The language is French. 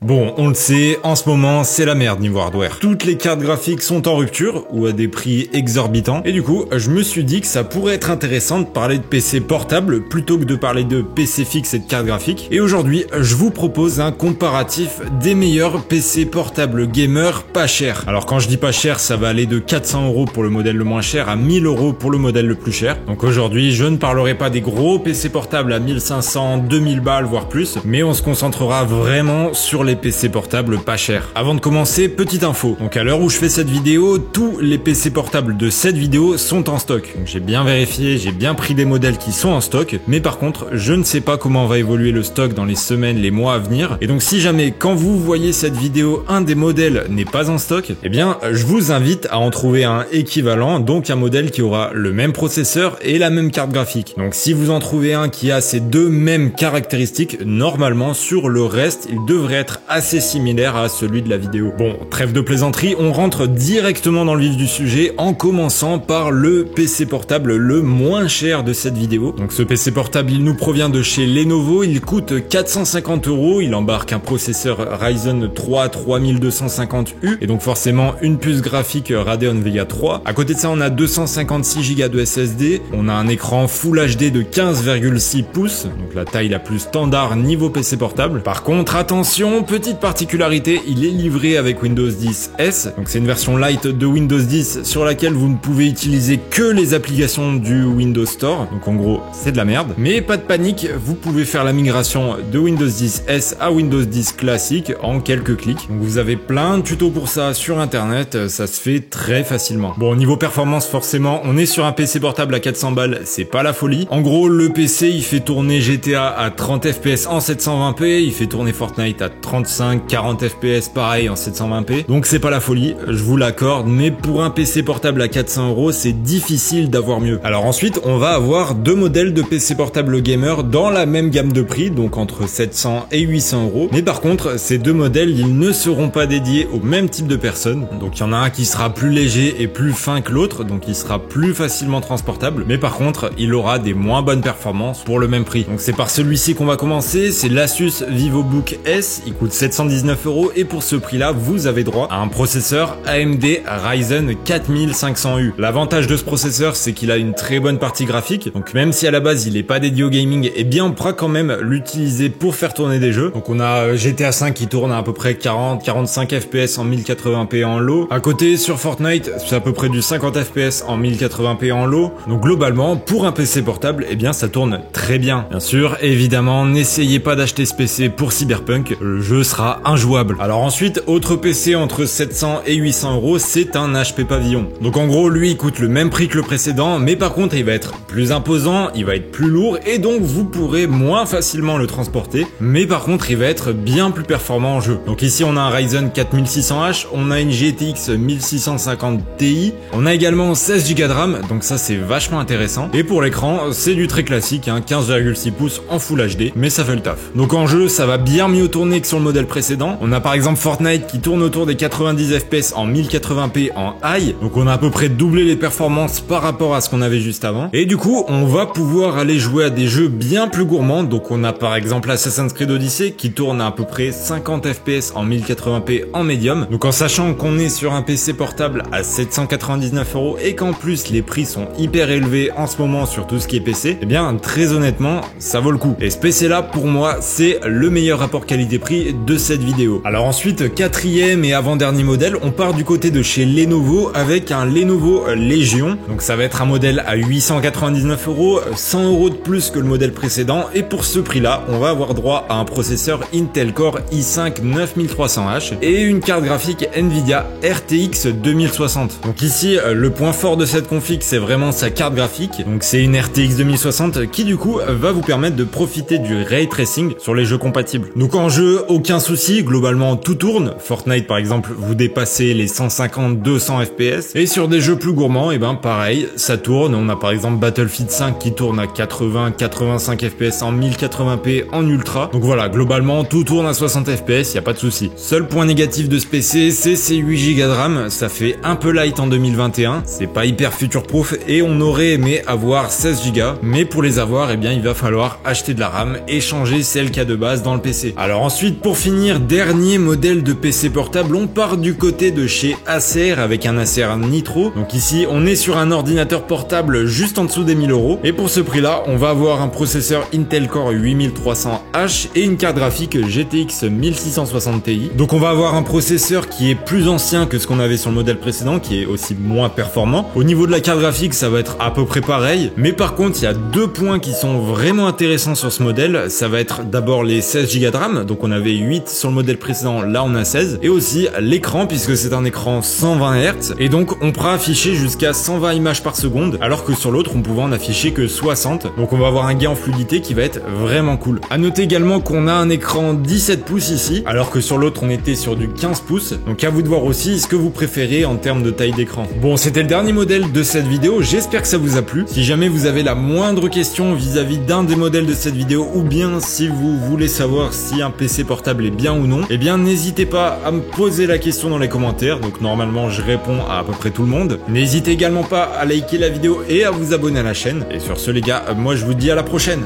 Bon, on le sait, en ce moment, c'est la merde niveau hardware. Toutes les cartes graphiques sont en rupture ou à des prix exorbitants. Et du coup, je me suis dit que ça pourrait être intéressant de parler de PC portable plutôt que de parler de PC fixe et de cartes graphiques. Et aujourd'hui, je vous propose un comparatif des meilleurs PC portables gamer pas chers. Alors quand je dis pas cher, ça va aller de 400 € pour le modèle le moins cher à 1000 € pour le modèle le plus cher. Donc aujourd'hui, je ne parlerai pas des gros PC portables à 1500, 2000 balles, voire plus, mais on se concentrera vraiment sur les PC portables pas chers. Avant de commencer, petite info. Donc à l'heure où je fais cette vidéo, tous les PC portables de cette vidéo sont en stock. Donc j'ai bien vérifié, j'ai bien pris des modèles qui sont en stock, mais par contre, je ne sais pas comment va évoluer le stock dans les semaines, les mois à venir. Et donc si jamais, quand vous voyez cette vidéo, un des modèles n'est pas en stock, eh bien, je vous invite à en trouver un équivalent, donc un modèle qui aura le même processeur et la même carte graphique. Donc si vous en trouvez un qui a ces deux mêmes caractéristiques, normalement, sur le reste, il devrait être assez similaire à celui de la vidéo. Bon, trêve de plaisanterie, on rentre directement dans le vif du sujet en commençant par le PC portable le moins cher de cette vidéo. Donc ce PC portable, il nous provient de chez Lenovo, il coûte 450 €, il embarque un processeur Ryzen 3 3250U et donc forcément une puce graphique Radeon Vega 3. À côté de ça, on a 256 Go de SSD, on a un écran Full HD de 15,6 pouces, donc la taille la plus standard niveau PC portable. Par contre, attention, petite particularité, il est livré avec Windows 10 S, donc c'est une version light de Windows 10 sur laquelle vous ne pouvez utiliser que les applications du Windows Store, donc en gros c'est de la merde. Mais pas de panique, vous pouvez faire la migration de Windows 10 S à Windows 10 classique en quelques clics. Donc vous avez plein de tutos pour ça sur internet, ça se fait très facilement. Bon, niveau performance, forcément, on est sur un PC portable à 400 balles, c'est pas la folie. En gros, le PC il fait tourner GTA à 30 FPS en 720p, il fait tourner Fortnite à 35-40 FPS pareil en 720p, donc c'est pas la folie, je vous l'accorde, mais pour un PC portable à 400 €, c'est difficile d'avoir mieux. Alors ensuite, on va avoir deux modèles de PC portable gamer dans la même gamme de prix, donc entre 700 et 800 €, mais par contre, ces deux modèles, ils ne seront pas dédiés au même type de personnes, donc il y en a un qui sera plus léger et plus fin que l'autre, donc il sera plus facilement transportable, mais par contre, il aura des moins bonnes performances pour le même prix. Donc c'est par celui-ci qu'on va commencer, c'est l'Asus VivoBook S, il coûte 719 € et pour ce prix-là, vous avez droit à un processeur AMD Ryzen 4500U. L'avantage de ce processeur, c'est qu'il a une très bonne partie graphique, donc même si à la base il est pas dédié au gaming, eh bien on pourra quand même l'utiliser pour faire tourner des jeux. Donc on a GTA 5 qui tourne à peu près 40-45 FPS en 1080p en low. À côté sur Fortnite, c'est à peu près du 50 FPS en 1080p en low. Donc globalement, pour un PC portable, eh bien ça tourne très bien. Bien sûr, évidemment, n'essayez pas d'acheter ce PC pour Cyberpunk, le jeu sera injouable. Alors ensuite, autre PC entre 700 et 800 €, c'est un HP Pavilion. Donc en gros, lui, il coûte le même prix que le précédent, mais par contre, il va être plus imposant, il va être plus lourd, et donc vous pourrez moins facilement le transporter, mais par contre, il va être bien plus performant en jeu. Donc ici, on a un Ryzen 4600H, on a une GTX 1650 Ti, on a également 16 Go de RAM, donc ça, c'est vachement intéressant. Et pour l'écran, c'est du très classique, 15,6 pouces en Full HD, mais ça fait le taf. Donc en jeu, ça va bien mieux tourner que sur le modèle précédent. On a par exemple Fortnite qui tourne autour des 90 FPS en 1080p en high, donc on a à peu près doublé les performances par rapport à ce qu'on avait juste avant. Et du coup, on va pouvoir aller jouer à des jeux bien plus gourmands. Donc on a par exemple Assassin's Creed Odyssey qui tourne à peu près 50 FPS en 1080p en médium. Donc en sachant qu'on est sur un PC portable à 799 € et qu'en plus les prix sont hyper élevés en ce moment sur tout ce qui est PC, eh bien très honnêtement, ça vaut le coup. Et ce PC là, pour moi, c'est le meilleur rapport qualité-prix de cette vidéo. Alors ensuite, quatrième et avant-dernier modèle, on part du côté de chez Lenovo avec un Lenovo Legion. Donc ça va être un modèle à 899 €, 100 € de plus que le modèle précédent, et pour ce prix-là, on va avoir droit à un processeur Intel Core i5 9300H et une carte graphique Nvidia RTX 2060. Donc ici, le point fort de cette config, c'est vraiment sa carte graphique. Donc c'est une RTX 2060 qui du coup va vous permettre de profiter du ray tracing sur les jeux compatibles. Donc en jeu, aucun souci, globalement tout tourne. Fortnite par exemple, vous dépassez les 150-200 FPS. Et sur des jeux plus gourmands, et ben pareil, ça tourne. On a par exemple Battlefield 5 qui tourne à 80-85 FPS en 1080p en ultra. Donc voilà, globalement tout tourne à 60 FPS, y a pas de souci. Seul point négatif de ce PC, c'est ses 8 Go de RAM. Ça fait un peu light en 2021, c'est pas hyper future-proof et on aurait aimé avoir 16 Go. Mais pour les avoir, eh bien il va falloir acheter de la RAM et changer celle qu'il y a de base dans le PC. Alors ensuite, pour finir, dernier modèle de PC portable, on part du côté de chez Acer avec un Acer Nitro. Donc ici, on est sur un ordinateur portable juste en dessous des 1000 €. Et pour ce prix-là, on va avoir un processeur Intel Core 8300H et une carte graphique GTX 1660 Ti. Donc on va avoir un processeur qui est plus ancien que ce qu'on avait sur le modèle précédent, qui est aussi moins performant. Au niveau de la carte graphique, ça va être à peu près pareil. Mais par contre, il y a deux points qui sont vraiment intéressants sur ce modèle. Ça va être d'abord les 16 Go de RAM. Donc on avait 8 sur le modèle précédent, là on a 16. Et aussi l'écran, puisque c'est un écran 120 Hz. Et donc on pourra afficher jusqu'à 120 images par seconde, alors que sur l'autre, on pouvait en afficher que 60. Donc on va avoir un gain en fluidité qui va être vraiment cool. À noter également qu'on a un écran 17 pouces ici, alors que sur l'autre, on était sur du 15 pouces. Donc à vous de voir aussi ce que vous préférez en termes de taille d'écran. Bon, c'était le dernier modèle de cette vidéo. J'espère que ça vous a plu. Si jamais vous avez la moindre question vis-à-vis d'un des modèles de cette vidéo, ou bien si vous voulez savoir si un PC portable est bien ou non, eh bien n'hésitez pas à me poser la question dans les commentaires. Donc normalement, je réponds à peu près tout le monde. N'hésitez également pas à liker la vidéo et à vous abonner à la chaîne. Et sur ce les gars, moi je vous dis à la prochaine.